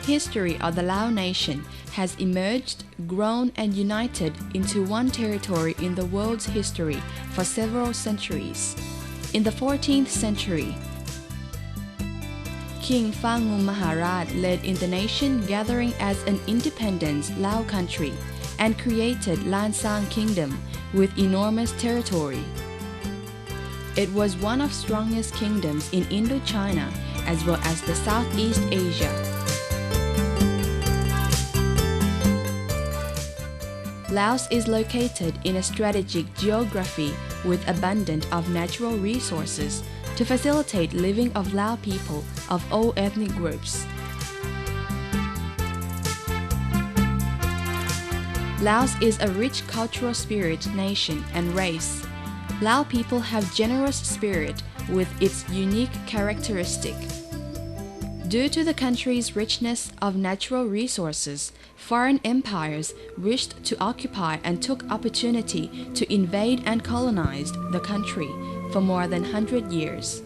history of the Lao nation has emerged, grown and united into one territory in the world's history for several centuries. In the 14th century, King Phangum Maharaj led in the nation gathering as an independent Lao country and created Lan Sang Kingdom with enormous territory. It was one of strongest kingdoms in Indochina as well as the Southeast Asia. Laos is located in a strategic geography with abundance of natural resources to facilitate living of Lao people of all ethnic groups. Laos is a rich cultural spirit nation and race. Lao people have generous spirit with its unique characteristic. Due to the country's richness of natural resources, foreign empires wished to occupy and took opportunity to invade and colonize the country for more than 100 years.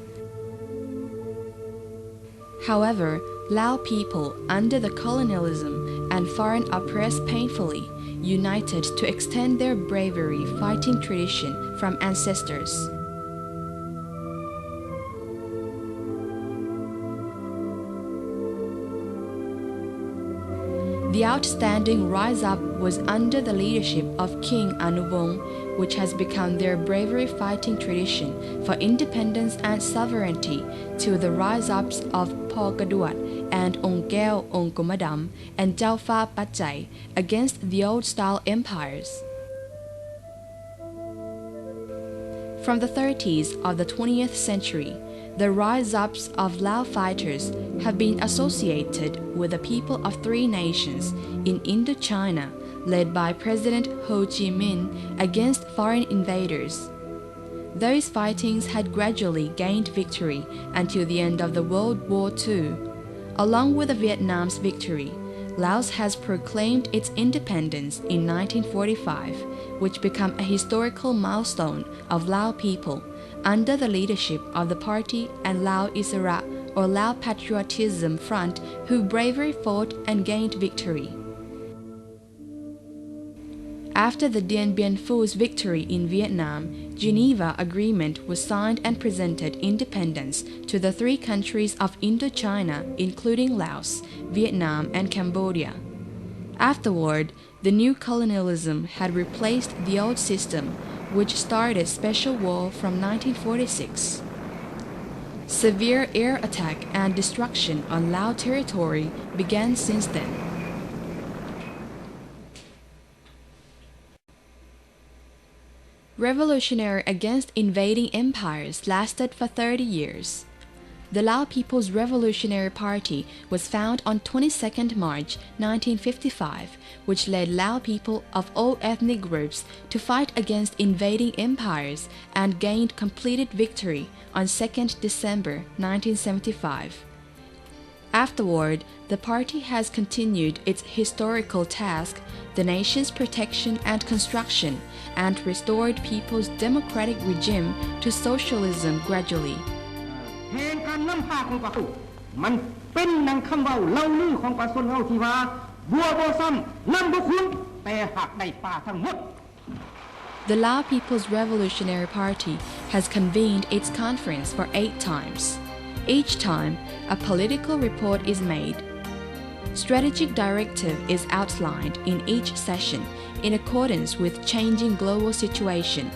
However, Lao people under the colonialism and foreign oppressed painfully united to extend their bravery fighting tradition from ancestors. The outstanding rise-up was under the leadership of King Anuvong, which has become their bravery fighting tradition for independence and sovereignty to the rise-ups of Paul Kaduat and Ong Keo Ong Kumadam and Jao Pha Pachai against the old-style empires. From the 30s of the 20th century, the rise-ups of Lao fighters have been associated with the people of three nations in Indochina, led by President Ho Chi Minh against foreign invaders. Those fightings had gradually gained victory until the end of the World War II. Along with Vietnam's victory, Laos has proclaimed its independence in 1945, which became a historical milestone of Lao people under the leadership of the party and Lao Isara or Lao Patriotism Front, who bravely fought and gained victory. After the Dien Bien Phu's victory in Vietnam, Geneva Agreement was signed and presented independence to the three countries of Indochina, including Laos, Vietnam, and Cambodia. Afterward, the new colonialism had replaced the old system, which started Special War from 1946. Severe air attack and destruction on Lao territory began since then. Revolutionary against invading empires lasted for 30 years. The Lao People's Revolutionary Party was founded on 22 March 1955, which led Lao people of all ethnic groups to fight against invading empires and gained completed victory on 2 December 1975. Afterward, the party has continued its historical task, the nation's protection and construction, and restored people's democratic regime to socialism gradually. แห่งการนำพาของปะสุมันเป็นนังคำเว้าเล่าลือของประชาชนเฮาที่ว่าบัวบ่ซ้ำนำบ่คุ้นแต่หากได้ป่าทั้งหมด The Lao People's Revolutionary Party has convened its conference for 8 times. Each time, a political report is made. Strategic directive is outlined in each session in accordance with changing global situation.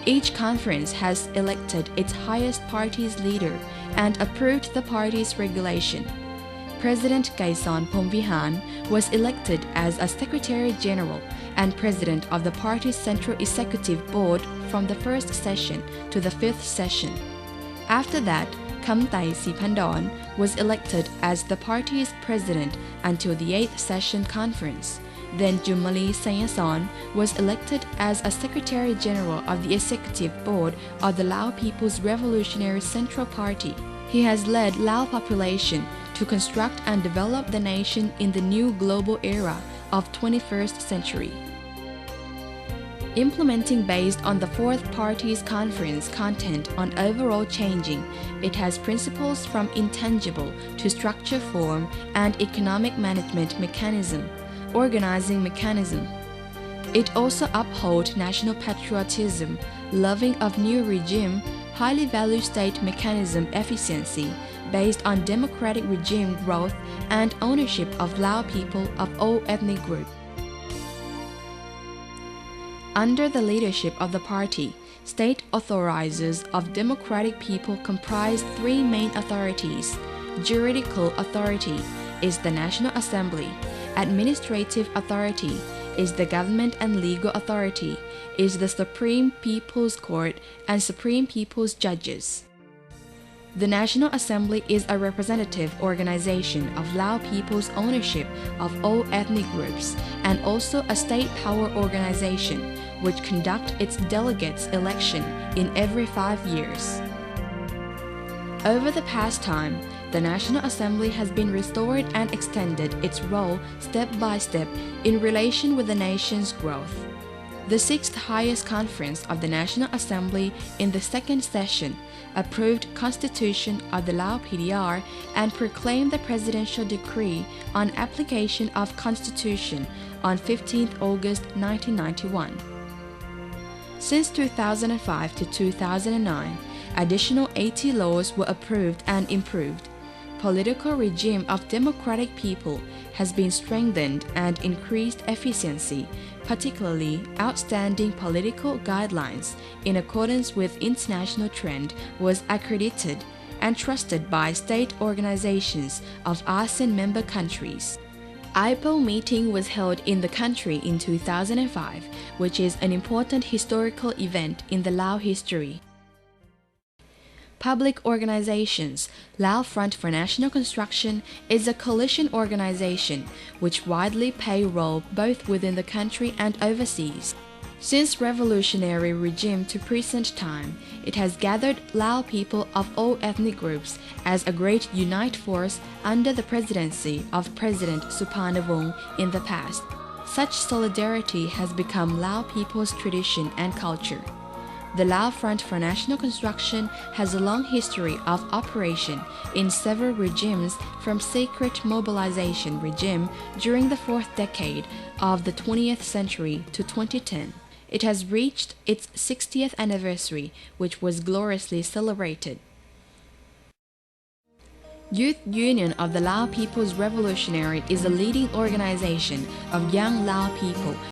Each conference has elected its highest party's leader and approved the party's regulation. President Kaisan Phomvihan was elected as a Secretary General and President of the party's Central Executive Board from the first session to the 5th session. After that, Kamtai Siphandorn was elected as the party's President until the 8th session conference. Then Jumali Sayason was elected as a Secretary General of the Executive Board of the Lao People's Revolutionary Central Party. He has led Lao population to construct and develop the nation in the new global era of 21st century. Implementing based on the Fourth Party's conference content on overall changing, it has principles from intangible to structure form and economic management mechanism, organizing mechanism. It also upholds national patriotism, loving of new regime, highly value state mechanism efficiency based on democratic regime growth and ownership of Lao people of all ethnic groups. Under the leadership of the party, state authorizers of democratic people comprise three main authorities. Juridical authority is the National Assembly, administrative authority is the government and legal authority is the Supreme People's Court and Supreme People's Judges. The National Assembly is a representative organization of Lao people's ownership of all ethnic groups and also a state power organization which conduct its delegates election in every 5 years. Over the past time, the National Assembly has been restored and extended its role step by step in relation with the nation's growth. The sixth highest conference of the National Assembly in the second session approved Constitution of the Lao P.D.R. and proclaimed the presidential decree on application of Constitution on 15th August 1991. Since 2005 to 2009, additional 80 laws were approved and improved. Political regime of democratic people has been strengthened and increased efficiency, particularly outstanding political guidelines in accordance with international trend was accredited and trusted by state organizations of ASEAN member countries. IPO meeting was held in the country in 2005, which is an important historical event in the Lao history. Public organizations, Lao Front for National Construction is a coalition organization which widely play role both within the country and overseas. Since revolutionary regime to present time, it has gathered Lao people of all ethnic groups as a great unite force under the presidency of President Suparnavong in the past. Such solidarity has become Lao people's tradition and culture. The Lao Front for National Construction has a long history of operation in several regimes from secret mobilization regime during the fourth decade of the 20th century to 2010. It has reached its 60th anniversary, which was gloriously celebrated. Youth Union of the Lao People's Revolutionary is a leading organization of young Lao people